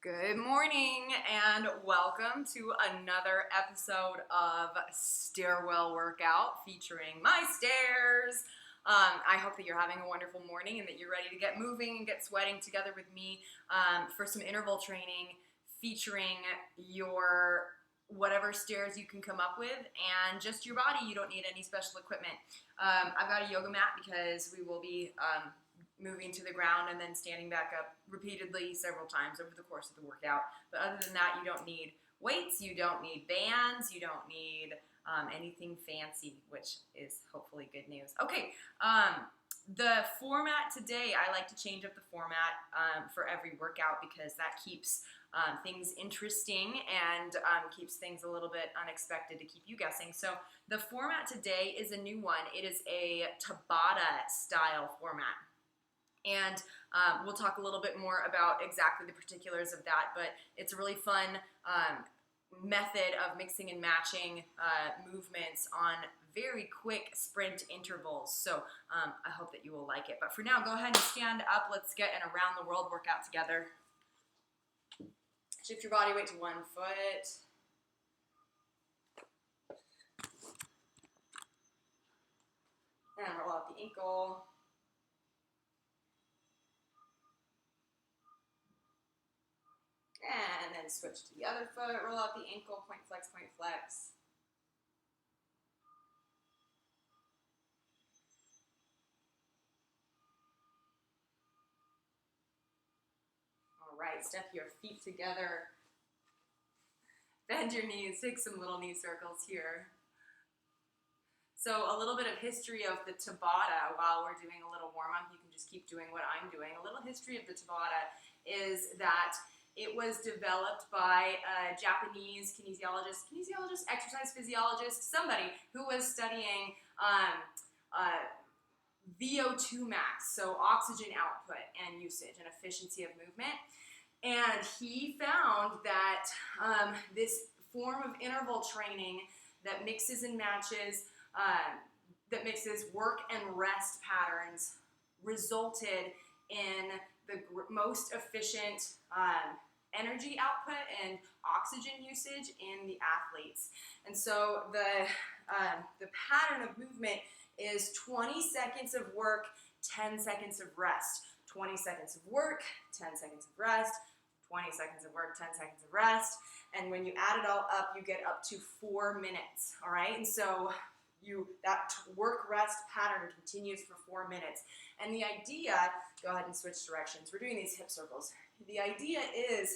Good morning and welcome to another episode of Stairwell Workout featuring my stairs. I hope that you're having a wonderful morning and that you're ready to get moving and get sweating together with me for some interval training featuring your whatever stairs you can come up with and just your body. You don't need any special equipment. I've got a yoga mat because we will be moving to the ground and then standing back up repeatedly several times over the course of the workout. But other than that, you don't need weights, you don't need bands, you don't need anything fancy, which is hopefully good news. Okay, the format today, I like to change up the format for every workout because that keeps things interesting and keeps things a little bit unexpected to keep you guessing. So the format today is a new one. It is a Tabata-style format. And we'll talk a little bit more about exactly the particulars of that, but it's a really fun method of mixing and matching movements on very quick sprint intervals. So I hope that you will like it. But for now, go ahead and stand up. Let's get an around the world workout together. Shift your body weight to one foot. And roll out the ankle. And then switch to the other foot, roll out the ankle, point flex, point flex. All right, step your feet together. Bend your knees, take some little knee circles here. So a little bit of history of the Tabata while we're doing a little warm-up. You can just keep doing what I'm doing. A little history of the Tabata is that it was developed by a Japanese kinesiologist, exercise physiologist, somebody who was studying VO2 max, so oxygen output and usage and efficiency of movement. And he found that this form of interval training that mixes and matches, that mixes work and rest patterns resulted in the most efficient energy output and oxygen usage in the athletes. And so the pattern of movement is 20 seconds of work, 10 seconds of rest. 20 seconds of work, 10 seconds of rest, 20 seconds of work, 10 seconds of rest. And when you add it all up, you get up to 4 minutes, all right? And so that work-rest pattern continues for 4 minutes. And the idea, go ahead and switch directions. We're doing these hip circles. The idea is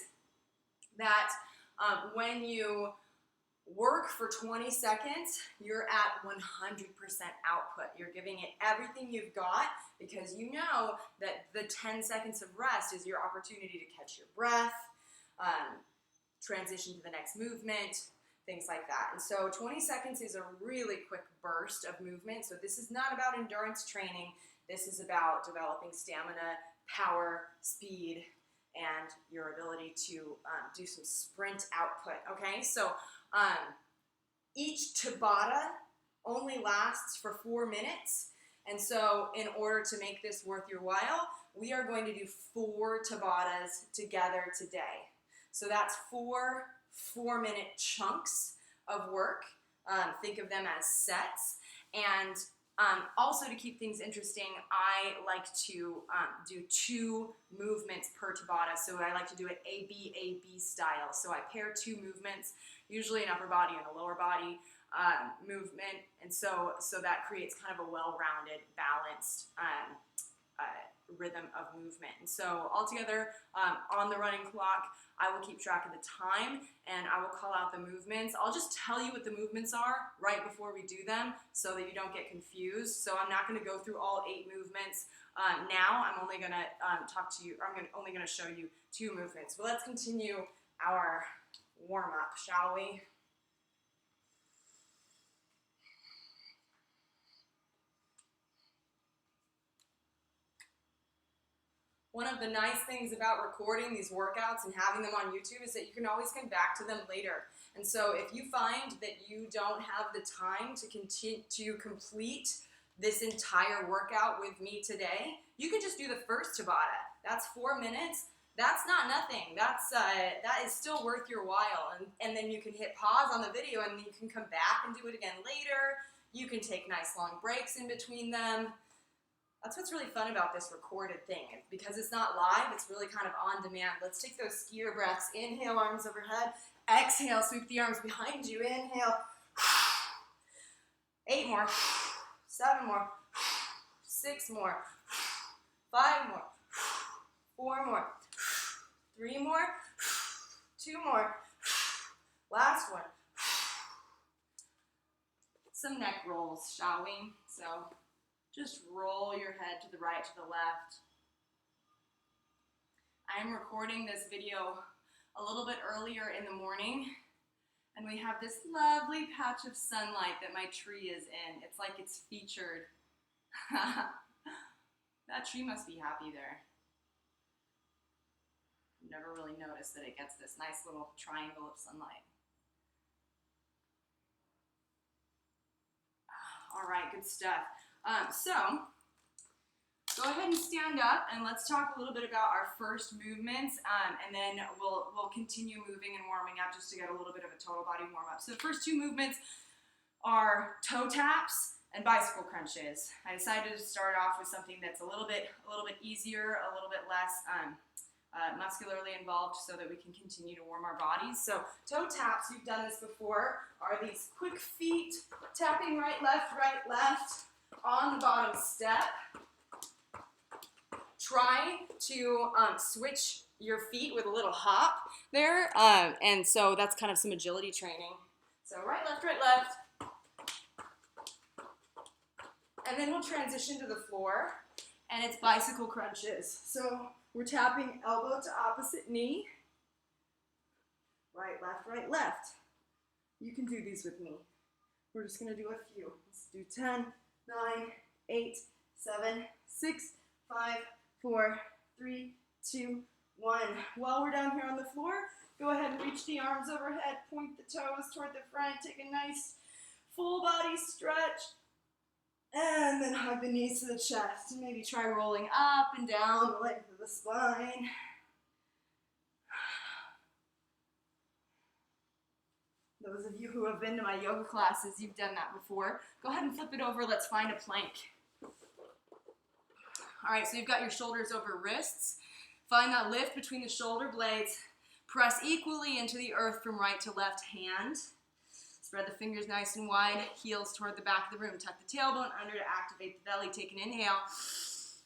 that when you work for 20 seconds, you're at 100% output. You're giving it everything you've got because you know that the 10 seconds of rest is your opportunity to catch your breath, transition to the next movement, things like that. And so 20 seconds is a really quick burst of movement. So this is not about endurance training. This is about developing stamina, power, speed, and your ability to do some sprint output, okay? So each Tabata only lasts for 4 minutes. And so in order to make this worth your while, we are going to do 4 Tabatas together today. So that's 4 4-minute chunks of work. Think of them as sets. And also to keep things interesting, I like to do 2 movements per Tabata. So I like to do it A-B, A-B style. So I pair 2 movements, usually an upper body and a lower body movement. And so that creates kind of a well-rounded, balanced rhythm of movement. And so altogether, on the running clock, I will keep track of the time and I will call out the movements. I'll just tell you what the movements are right before we do them so that you don't get confused. So I'm not going to go through all 8 movements now. I'm only going to only going to show you 2 movements. But let's continue our warm-up, shall we? One of the nice things about recording these workouts and having them on YouTube is that you can always come back to them later. And so if you find that you don't have the time to complete this entire workout with me today, you can just do the first Tabata. That's 4 minutes. that's not nothing. That is still worth your while. And then you can hit pause on the video and you can come back and do it again later. You can take nice long breaks in between them. That's what's really fun about this recorded thing. Because it's not live, it's really kind of on demand. Let's take those skier breaths. Inhale, arms overhead. Exhale, sweep the arms behind you. Inhale. 8 more. 7 more. 6 more. 5 more. 4 more. 3 more. 2 more. Last one. Some neck rolls, shall we? So just roll your head to the right, to the left. I am recording this video a little bit earlier in the morning, and we have this lovely patch of sunlight that my tree is in. It's like it's featured. That tree must be happy there. I've never really noticed that it gets this nice little triangle of sunlight. All right, good stuff. So go ahead and stand up, and let's talk a little bit about our first movements, and then we'll continue moving and warming up just to get a little bit of a total body warm up. So the first 2 movements are toe taps and bicycle crunches. I decided to start off with something that's a little bit easier, a little bit less muscularly involved, so that we can continue to warm our bodies. So toe taps, you've done this before, are these quick feet tapping right, left, on the bottom step. Try to switch your feet with a little hop there, and so that's kind of some agility training. So right, left, and then we'll transition to the floor, and it's bicycle crunches. So we're tapping elbow to opposite knee, right, left. You can do these with me. We're just gonna do a few. Let's do 10, 9, 8, 7, 6, 5, 4, 3, 2, 1. While we're down here on the floor, go ahead and reach the arms overhead, point the toes toward the front, take a nice full body stretch, and then hug the knees to the chest. And maybe try rolling up and down the length of the spine. Those of you who have been to my yoga classes, you've done that before. Go ahead and flip it over. Let's find a plank. All right, so you've got your shoulders over wrists. Find that lift between the shoulder blades. Press equally into the earth from right to left hand. Spread the fingers nice and wide. Heels toward the back of the room. Tuck the tailbone under to activate the belly. Take an inhale.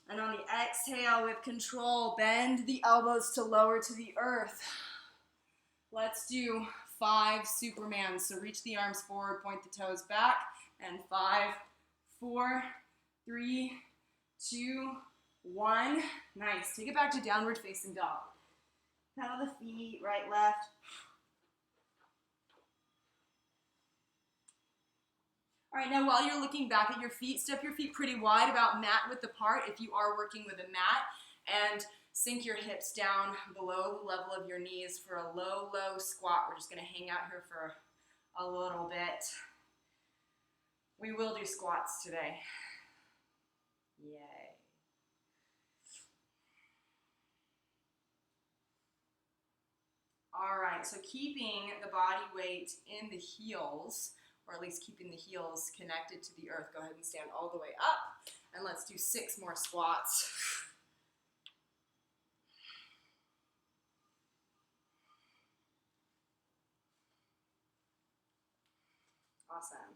And on the exhale, with control, bend the elbows to lower to the earth. Let's do 5 Supermans. So reach the arms forward, point the toes back, and 5, 4, 3, 2, 1. Nice. Take it back to downward facing dog. Paddle the feet, right, left. All right, now while you're looking back at your feet, step your feet pretty wide, about mat width apart if you are working with a mat, and sink your hips down below the level of your knees for a low, low squat. We're just gonna hang out here for a little bit. We will do squats today. Yay. All right, so keeping the body weight in the heels, or at least keeping the heels connected to the earth. Go ahead and stand all the way up, and let's do 6 more squats. Awesome.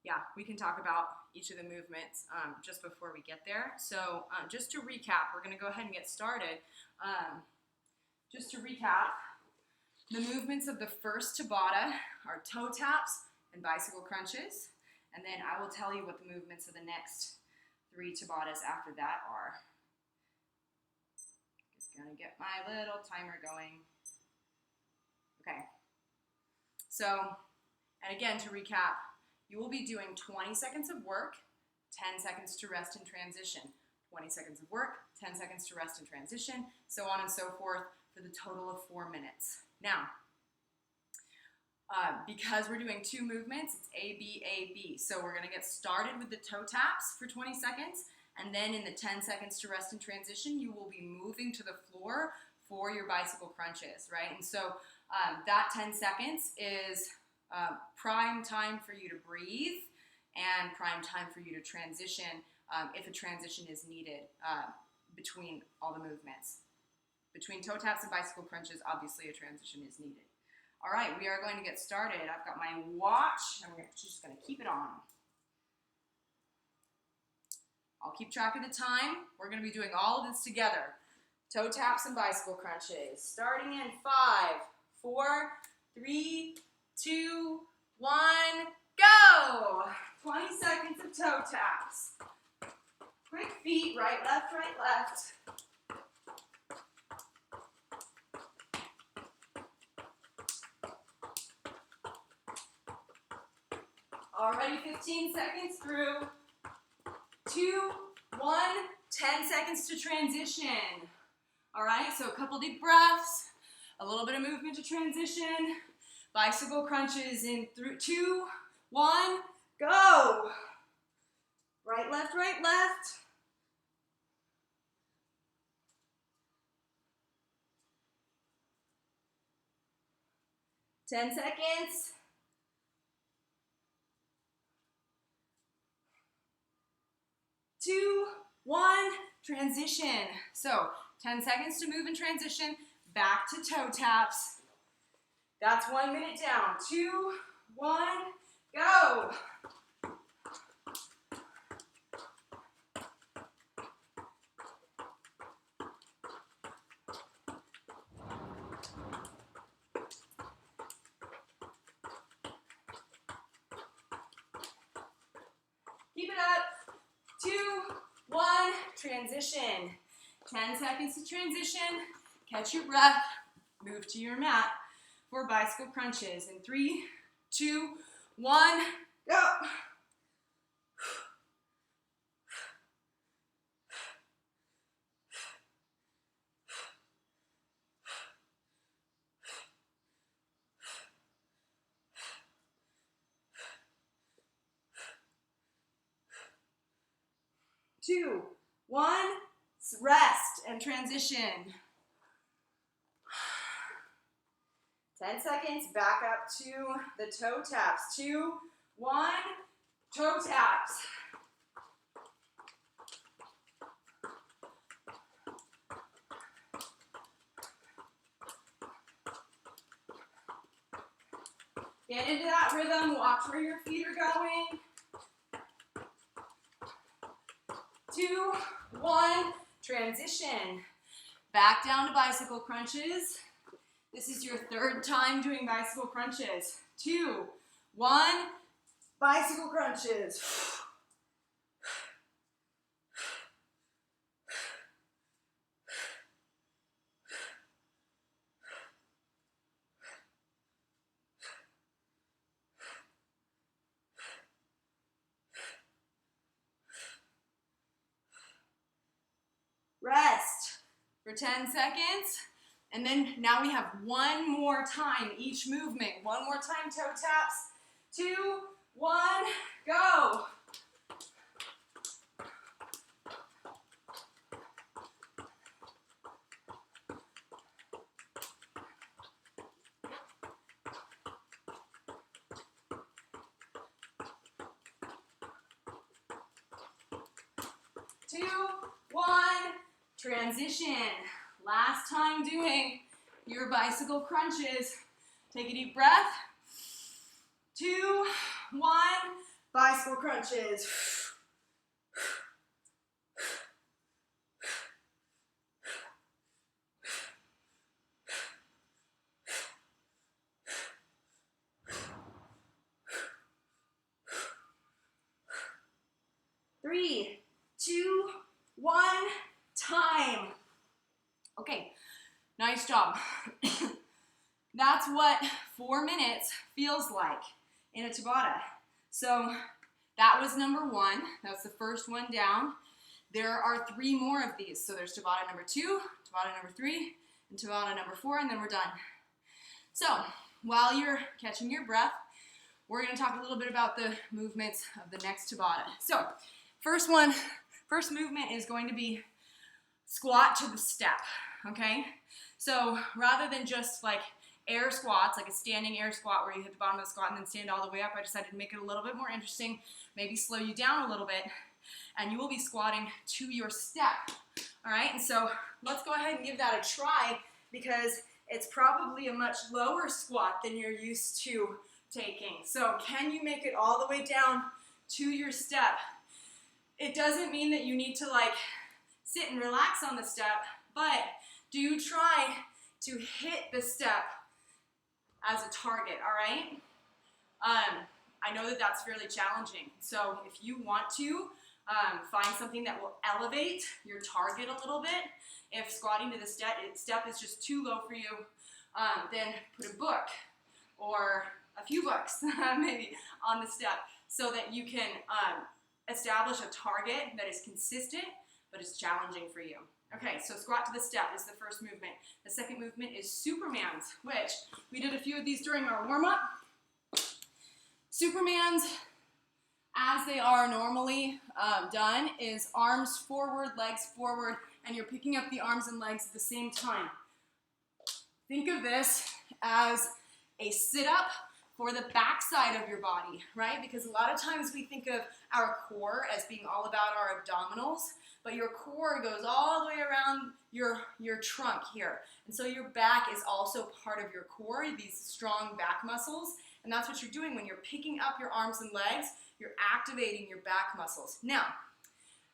Yeah, we can talk about each of the movements just before we get there. So just to recap, we're going to go ahead and get started. Just to recap, the movements of the first Tabata are toe taps and bicycle crunches. And then I will tell you what the movements of the next 3 Tabatas after that are. Just going to get my little timer going. Okay. So, and again, to recap, you will be doing 20 seconds of work, 10 seconds to rest and transition. 20 seconds of work, 10 seconds to rest and transition, so on and so forth for the total of 4 minutes. Now, because we're doing 2 movements, it's A, B, A, B. So we're gonna get started with the toe taps for 20 seconds, And then in the 10 seconds to rest in transition, you will be moving to the floor for your bicycle crunches, right? And so that 10 seconds is prime time for you to breathe and prime time for you to transition if a transition is needed between all the movements. Between toe taps and bicycle crunches, obviously a transition is needed. All right, we are going to get started. I've got my watch, and we're just going to keep it on. I'll keep track of the time. We're going to be doing all of this together. Toe taps and bicycle crunches. Starting in 5, 4, 3, 2, 1, go! 20 seconds of toe taps. Quick feet, right, left, right, left. Already 15 seconds through. 2, 1, 10 seconds to transition. All right, so a couple deep breaths, a little bit of movement to transition. Bicycle crunches in 2, 1, go. Right, left, right, left. Ten seconds. 2, 1, transition. So 10 seconds to move and transition, back to toe taps. That's 1 minute down. 2, 1, go. Keep it up. 2, 1, transition. 10 seconds to transition. Catch your breath. Move to your mat for bicycle crunches. In 3, 2, 1, go. Two, 1, rest and transition. 10 seconds, back up to the toe taps. 2, 1, toe taps. Get into that rhythm, watch where your feet are going. 2, 1, transition. Back down to bicycle crunches. This is your 3rd time doing bicycle crunches. 2, 1, bicycle crunches. Rest for 10 seconds. And then now we have one more time each movement. One more time, toe taps. 2, 1, go. Two, 1, transition. Last time doing your bicycle crunches. Take a deep breath. 2, 1, bicycle crunches. Three, 2, 1, time. Okay, nice job. That's what 4 minutes feels like in a Tabata. So that was number 1. That's the first one down. There are 3 more of these. So there's Tabata number 2, Tabata number 3, and Tabata number 4, and then we're done. So while you're catching your breath, we're going to talk a little bit about the movements of the next Tabata. So first one, First movement is going to be squat to the step, okay? So rather than just like air squats, like a standing air squat where you hit the bottom of the squat and then stand all the way up, I decided to make it a little bit more interesting, maybe slow you down a little bit, and you will be squatting to your step, all right? And so let's go ahead and give that a try, because it's probably a much lower squat than you're used to taking. So can you make it all the way down to your step? It doesn't mean that you need to like sit and relax on the step, but do try to hit the step as a target, all right? I know that that's fairly challenging. So if you want to find something that will elevate your target a little bit, if squatting to the step is just too low for you, then put a book or a few books maybe on the step so that you can establish a target that is consistent but is challenging for you. Okay, so squat to the step is the first movement. The second movement is Supermans, which we did a few of these during our warm-up. Supermans, as they are normally done, is arms forward, legs forward, and you're picking up the arms and legs at the same time. Think of this as a sit-up for the back side of your body, right? Because a lot of times we think of our core as being all about our abdominals, but your core goes all the way around your trunk here. And so your back is also part of your core, these strong back muscles, and that's what you're doing when you're picking up your arms and legs, you're activating your back muscles. Now,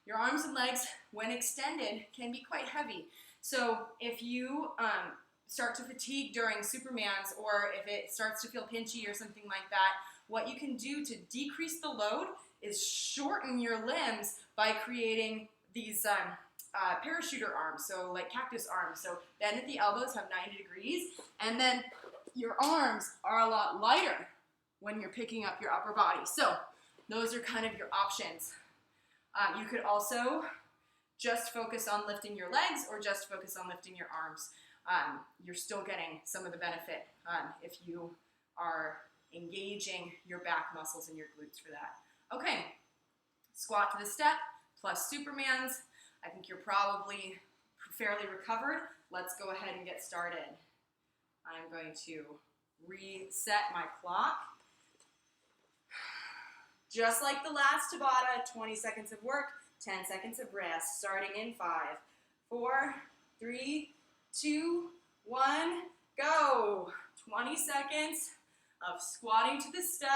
your arms and legs, when extended, can be quite heavy. So if you start to fatigue during Supermans, or if it starts to feel pinchy or something like that, what you can do to decrease the load is shorten your limbs by creating these parachuter arms, so like cactus arms. So bend at the elbows, have 90 degrees, and then your arms are a lot lighter when you're picking up your upper body. So those are kind of your options. You could also just focus on lifting your legs or just focus on lifting your arms. You're still getting some of the benefit if you are engaging your back muscles and your glutes for that. Okay, squat to the step plus Supermans. I think you're probably fairly recovered. Let's go ahead and get started. I'm going to reset my clock. Just like the last Tabata, 20 seconds of work, 10 seconds of rest, starting in 5, 4, 3, 2, 1, go. 20 seconds of squatting to the step.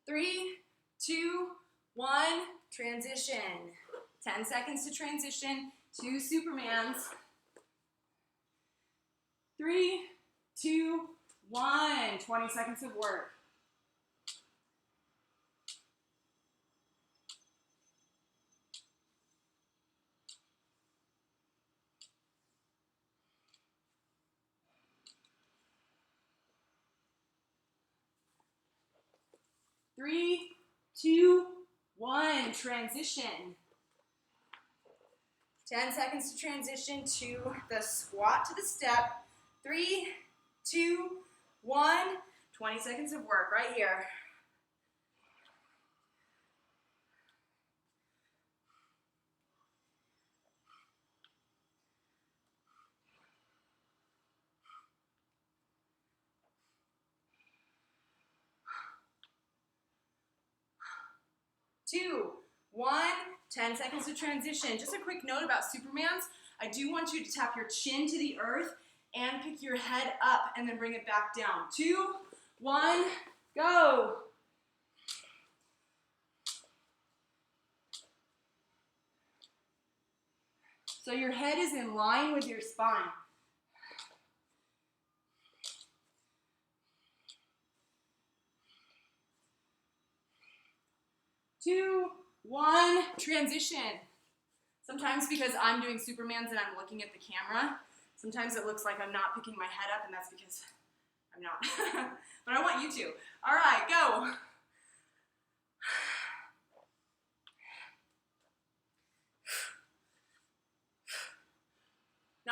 Three, 2, 1, transition. 10 seconds to transition to Supermans. 3, 2, 1, 20 seconds of work. Three, 2, 1, transition. 10 seconds to transition to the squat to the step. 3, 2, 1, 20 seconds of work right here. Two, 1, 10 seconds to transition. Just a quick note about Supermans. I do want you to tap your chin to the earth and pick your head up and then bring it back down. 2, 1, go. So your head is in line with your spine. 2, 1, transition. Sometimes because I'm doing Supermans and I'm looking at the camera, sometimes it looks like I'm not picking my head up, and that's because I'm not. But I want you to. All right, go.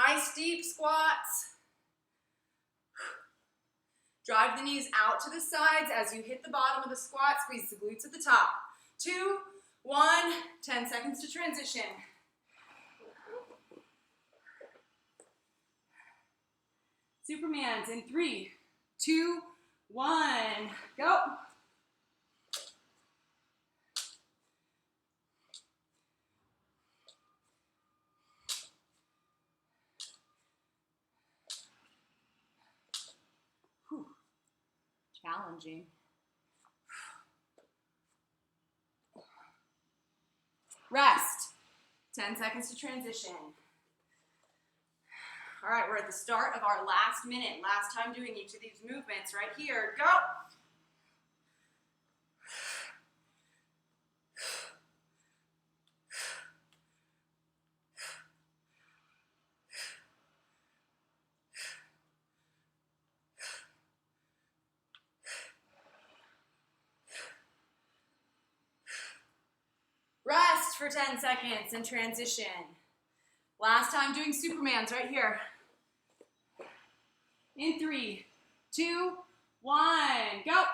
Nice deep squats. Drive the knees out to the sides as you hit the bottom of the squat. Squeeze the glutes at the top. 2, 1, 10 seconds to transition. Supermans in 3, 2, 1, go. Whew. Challenging. Rest. 10 seconds to transition. All right, we're at the start of our last minute. Last time doing each of these movements right here. Go. Rest for 10 seconds and transition. Last time doing Supermans right here. In 3, 2, 1, go.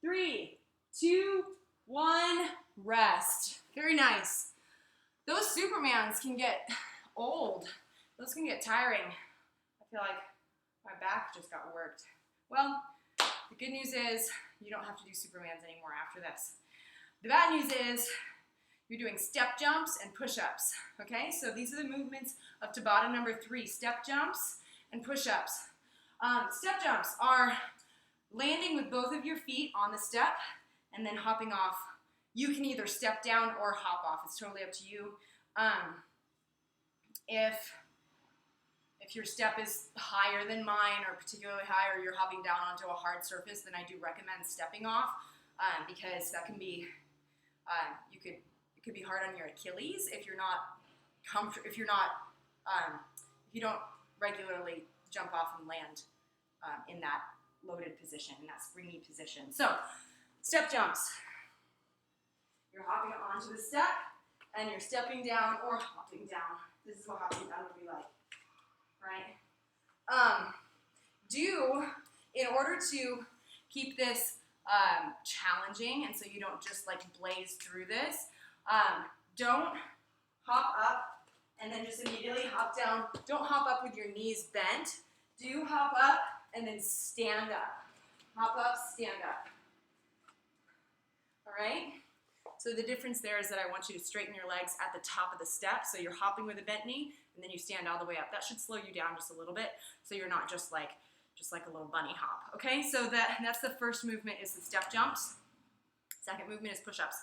Three, 2, 1, rest. Very nice. Those Supermans can get old. Those can get tiring. I feel like my back just got worked. Well, the good news is you don't have to do Supermans anymore after this. The bad news is you're doing step jumps and push-ups, okay? So these are the movements of Tabata number 3, step jumps and push-ups. Step jumps are landing with both of your feet on the step and then hopping off. You can either step down or hop off. It's totally up to you. If your step is higher than mine or particularly high, or you're hopping down onto a hard surface, then I do recommend stepping off because that can be it could be hard on your Achilles if you're not if you don't regularly jump off and land in that loaded position, in that springy position. So step jumps. You're hopping onto the step and you're stepping down or hopping down. This is what hopping down would be like, right? In order to keep this challenging and so you don't just like blaze through this, don't hop up and then just immediately hop down. Don't hop up with your knees bent. Do hop up and then stand up. Hop up, stand up. All right? So the difference there is that I want you to straighten your legs at the top of the step. So you're hopping with a bent knee, and then you stand all the way up. That should slow you down just a little bit, so you're not just like a little bunny hop. Okay, so that's the first movement is the step jumps. Second movement is push-ups.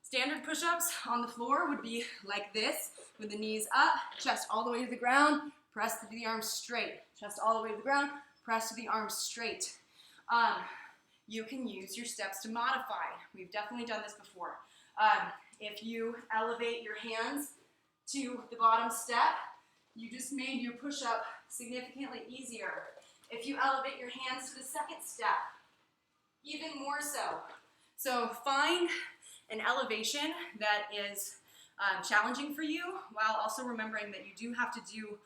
Standard push-ups on the floor would be like this, with the knees up, chest all the way to the ground, press to the arms straight. Chest all the way to the ground, press to the arms straight. You can use your steps to modify. We've definitely done this before. If you elevate your hands to the bottom step, you just made your push-up significantly easier. If you elevate your hands to the second step, even more so. So find an elevation that is challenging for you, while also remembering that you do have to do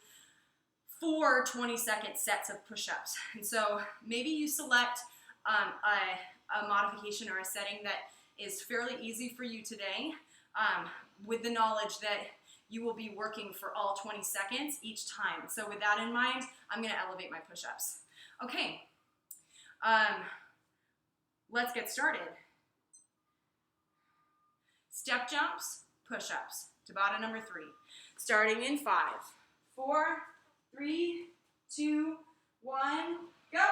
4 20-second sets of push-ups. And so maybe you select a modification or a setting that is fairly easy for you today, with the knowledge that you will be working for all 20 seconds each time. So with that in mind, I'm going to elevate my push-ups. Okay, let's get started. Step jumps, push-ups. Tabata number 3. Starting in 5, 4, 3, 2, 1, go!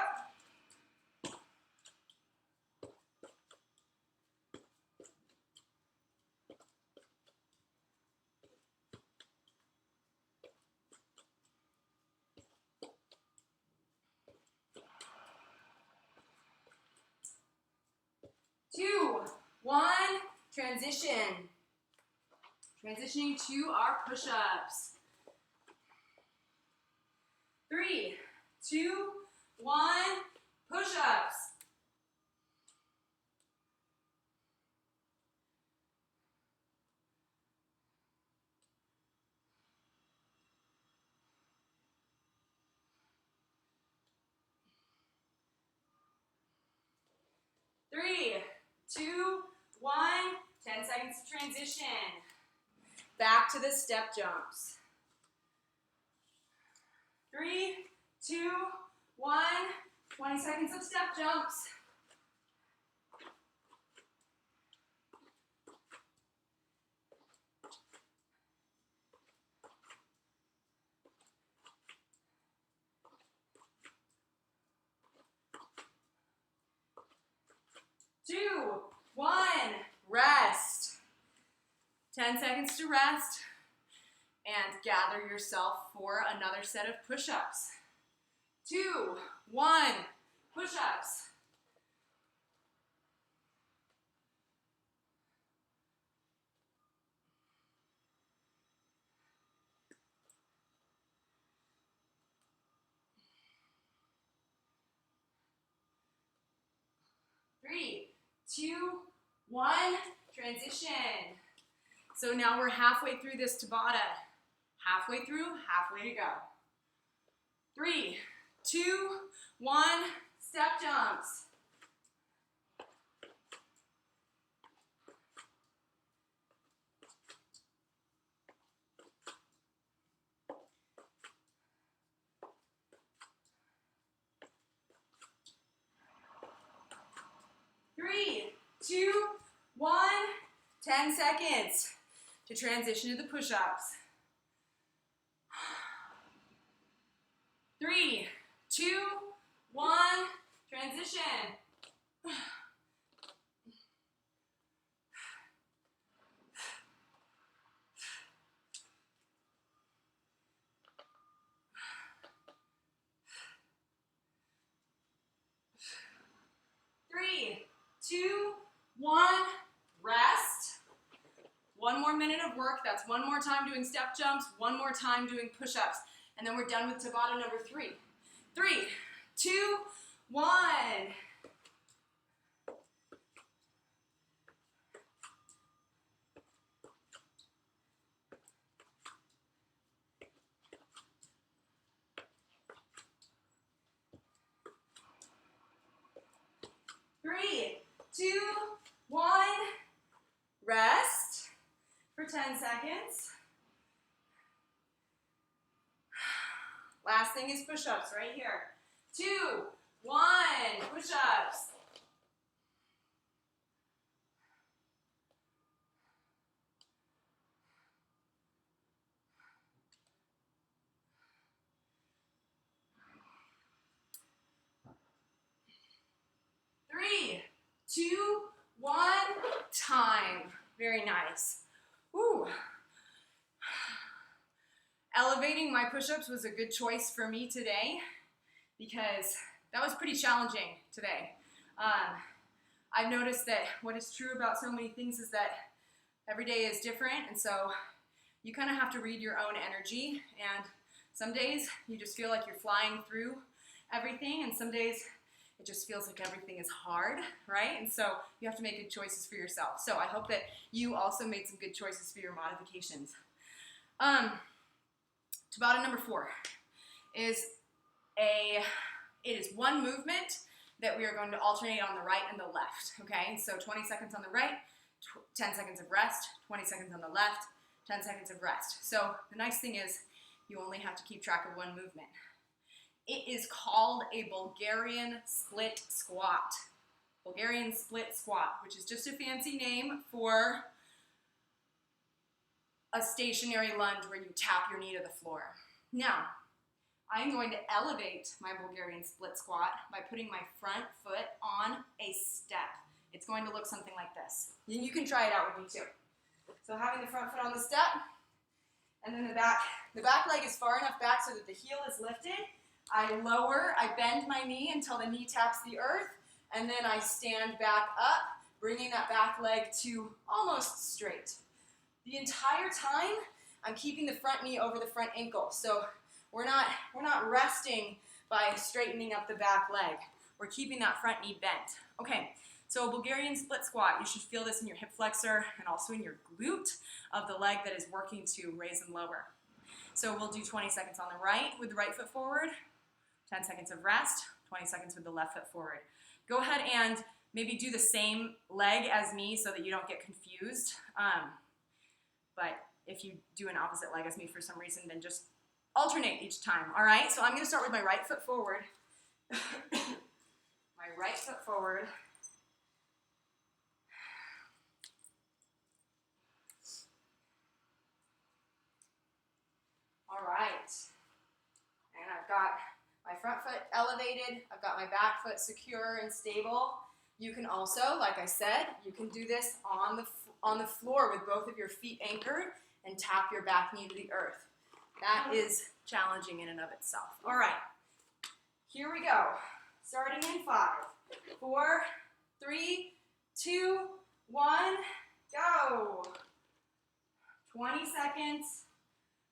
Two, 1, transition. Transitioning to our push-ups. 3, 2, 1, push-ups. 3, 2, 1, 10 seconds to transition. Back to the step jumps. 3, 2, 1, 20 seconds of step jumps. 2, 1, rest. 10 seconds to rest and gather yourself for another set of push-ups. 2, 1, push-ups. 3, 2, 1, transition. So now we're halfway through this Tabata. Halfway through, halfway to go. 3, 2, 1, step jumps. 3, 2, 1, 10 seconds to transition to the push-ups. 3, 2, 1, transition. 3, 2, 1, rest. One more minute of work. That's one more time doing step jumps, one more time doing push-ups. And then we're done with Tabata number 3. 3, 2, 1. 3, 2, 1. Rest for 10 seconds. Last thing is push-ups right here. 2, 1, push-ups. 3, 2, 1, time. Very nice. Woo. Elevating my push-ups was a good choice for me today because that was pretty challenging today. I've noticed that what is true about so many things is that every day is different, and so you kind of have to read your own energy, and some days you just feel like you're flying through everything, and some days it just feels like everything is hard, right? And so you have to make good choices for yourself. So I hope that you also made some good choices for your modifications. Tabata number 4 is one movement that we are going to alternate on the right and the left, okay? So 20 seconds on the right, 10 seconds of rest, 20 seconds on the left, 10 seconds of rest. So the nice thing is you only have to keep track of one movement. It is called a Bulgarian split squat. Bulgarian split squat, which is just a fancy name for a stationary lunge where you tap your knee to the floor. Now, I'm going to elevate my Bulgarian split squat by putting my front foot on a step. It's going to look something like this. And you can try it out with me too. So having the front foot on the step, and then the back leg is far enough back so that the heel is lifted. I bend my knee until the knee taps the earth, and then I stand back up, bringing that back leg to almost straight. The entire time, I'm keeping the front knee over the front ankle. So we're not resting by straightening up the back leg. We're keeping that front knee bent. Okay, so a Bulgarian split squat, you should feel this in your hip flexor and also in your glute of the leg that is working to raise and lower. So we'll do 20 seconds on the right with the right foot forward, 10 seconds of rest, 20 seconds with the left foot forward. Go ahead and maybe do the same leg as me so that you don't get confused. But if you do an opposite leg as me for some reason, then just alternate each time, all right? So I'm gonna start with my right foot forward. My right foot forward. All right. And I've got my front foot elevated. I've got my back foot secure and stable. You can also, like I said, you can do this on the floor with both of your feet anchored and tap your back knee to the earth. That is challenging in and of itself. All right, here we go. Starting in 5, 4, 3, 2, 1, go. 20 seconds.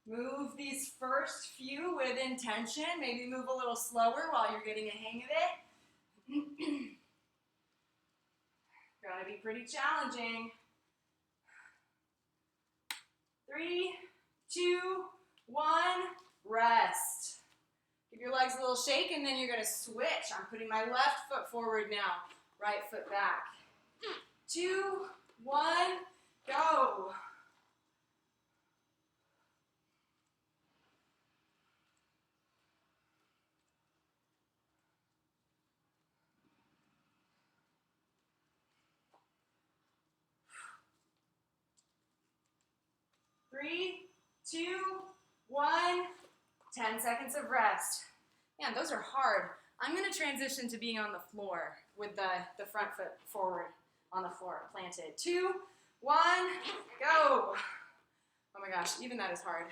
Move these first few with intention. Maybe move a little slower while you're getting a hang of it. Gotta be pretty challenging. 3, 2, 1, rest. Give your legs a little shake and then you're gonna switch. I'm putting my left foot forward now, right foot back. 2, 1, go. Three, 2, 1, 10 seconds of rest. Man, those are hard. I'm gonna transition to being on the floor with the front foot forward on the floor, planted. 2, 1, go. Oh my gosh, even that is hard.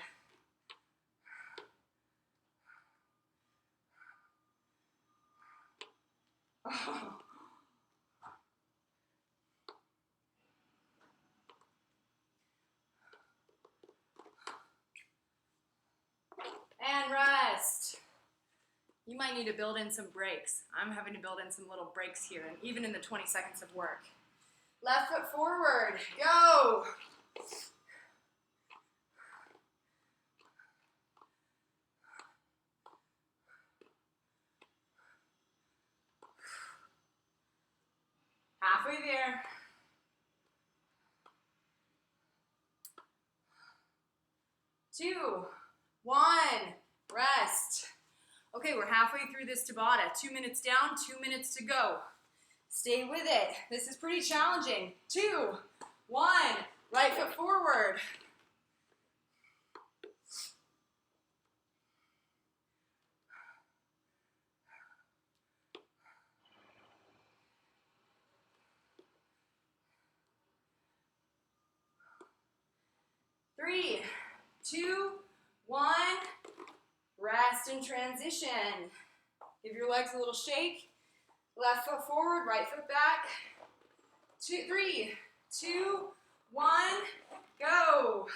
Oh. And rest. You might need to build in some breaks. I'm having to build in some little breaks here, and even in the 20 seconds of work. Left foot forward, go. Halfway there. 2, 1, rest. Okay, we're halfway through this Tabata. 2 minutes down, 2 minutes to go. Stay with it. This is pretty challenging. 2, 1, right foot forward. Three, 2, 1, rest and transition. Give your legs a little shake. Left foot forward, right foot back. 3, 2, 1, go.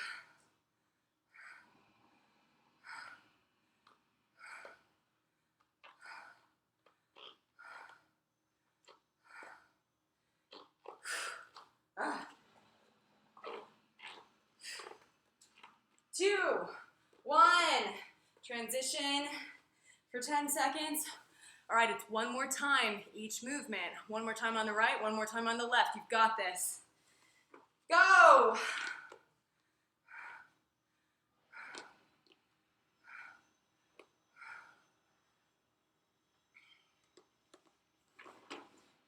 Two, 1, transition for 10 seconds. All right, it's one more time each movement. One more time on the right, one more time on the left. You've got this. Go!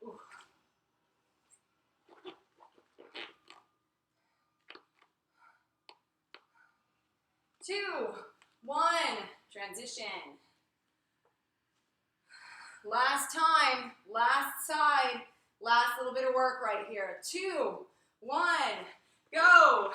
Ooh. 2, 1, transition. Last time, last side, last little bit of work right here. 2, 1, go.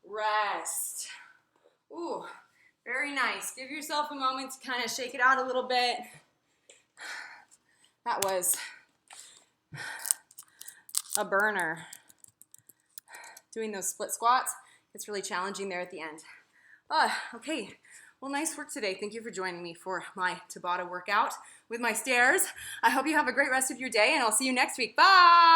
rest. Ooh, very nice. Give yourself a moment to kind of shake it out a little bit. That was a burner. Doing those split squats, it's really challenging there at the end. Okay, well, nice work today. Thank you for joining me for my Tabata workout with my stairs. I hope you have a great rest of your day, and I'll see you next week. Bye!